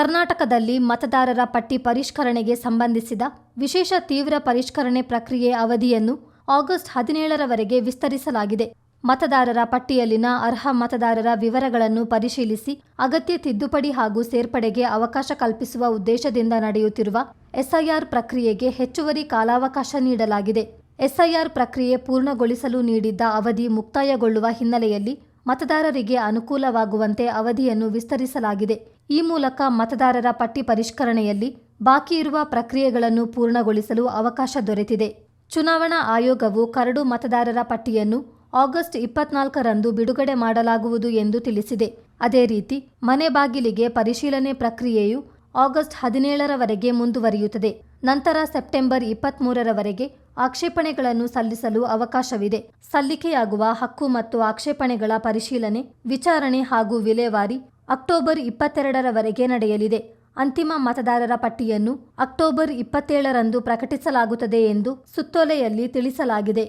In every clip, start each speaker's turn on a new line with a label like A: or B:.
A: ಕರ್ನಾಟಕದಲ್ಲಿ ಮತದಾರರ ಪಟ್ಟಿ ಪರಿಷ್ಕರಣೆಗೆ ಸಂಬಂಧಿಸಿದ ವಿಶೇಷ ತೀವ್ರ ಪರಿಷ್ಕರಣೆ ಪ್ರಕ್ರಿಯೆ ಅವಧಿಯನ್ನು ಆಗಸ್ಟ್ 17ರವರೆಗೆ ವಿಸ್ತರಿಸಲಾಗಿದೆ. ಮತದಾರರ ಪಟ್ಟಿಯಲ್ಲಿನ ಅರ್ಹ ಮತದಾರರ ವಿವರಗಳನ್ನು ಪರಿಶೀಲಿಸಿ ಅಗತ್ಯ ತಿದ್ದುಪಡಿ ಹಾಗೂ ಸೇರ್ಪಡೆಗೆ ಅವಕಾಶ ಕಲ್ಪಿಸುವ ಉದ್ದೇಶದಿಂದ ನಡೆಯುತ್ತಿರುವ ಎಸ್ಐಆರ್ ಪ್ರಕ್ರಿಯೆಗೆ ಹೆಚ್ಚುವರಿ ಕಾಲಾವಕಾಶ ನೀಡಲಾಗಿದೆ. ಎಸ್ಐಆರ್ ಪ್ರಕ್ರಿಯೆ ಪೂರ್ಣಗೊಳಿಸಲು ನೀಡಿದ್ದ ಅವಧಿ ಮುಕ್ತಾಯಗೊಳ್ಳುವ ಹಿನ್ನೆಲೆಯಲ್ಲಿ ಮತದಾರರಿಗೆ ಅನುಕೂಲವಾಗುವಂತೆ ಅವಧಿಯನ್ನು ವಿಸ್ತರಿಸಲಾಗಿದೆ. ಈ ಮೂಲಕ ಮತದಾರರ ಪಟ್ಟಿ ಪರಿಷ್ಕರಣೆಯಲ್ಲಿ ಬಾಕಿ ಇರುವ ಪ್ರಕ್ರಿಯೆಗಳನ್ನು ಪೂರ್ಣಗೊಳಿಸಲು ಅವಕಾಶ ದೊರೆತಿದೆ. ಚುನಾವಣಾ ಆಯೋಗವು ಕರಡು ಮತದಾರರ ಪಟ್ಟಿಯನ್ನು ಆಗಸ್ಟ್ 24ರಂದು ಬಿಡುಗಡೆ ಮಾಡಲಾಗುವುದು ಎಂದು ತಿಳಿಸಿದೆ. ಅದೇ ರೀತಿ ಮನೆ ಬಾಗಿಲಿಗೆ ಪರಿಶೀಲನೆ ಪ್ರಕ್ರಿಯೆಯು ಆಗಸ್ಟ್ 17ರವರೆಗೆ ಮುಂದುವರಿಯುತ್ತದೆ. ನಂತರ ಸೆಪ್ಟೆಂಬರ್ 23ರವರೆಗೆ ಆಕ್ಷೇಪಣೆಗಳನ್ನು ಸಲ್ಲಿಸಲು ಅವಕಾಶವಿದೆ. ಸಲ್ಲಿಕೆಯಾಗುವ ಹಕ್ಕು ಮತ್ತು ಆಕ್ಷೇಪಣೆಗಳ ಪರಿಶೀಲನೆ, ವಿಚಾರಣೆ ಹಾಗೂ ವಿಲೇವಾರಿ ಅಕ್ಟೋಬರ್ 22ರವರೆಗೆ ನಡೆಯಲಿದೆ. ಅಂತಿಮ ಮತದಾರರ ಪಟ್ಟಿಯನ್ನು ಅಕ್ಟೋಬರ್ 27ರಂದು ಪ್ರಕಟಿಸಲಾಗುತ್ತದೆ ಎಂದು ಸುತ್ತೋಲೆಯಲ್ಲಿ ತಿಳಿಸಲಾಗಿದೆ.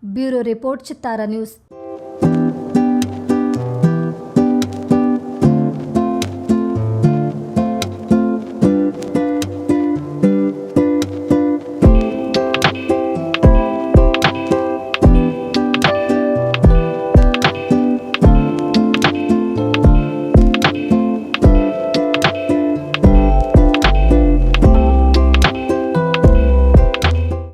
A: ಬ್ಯೂರೋ ರಿಪೋರ್ಟ್, ಚಿತ್ತಾರ ನ್ಯೂಸ್.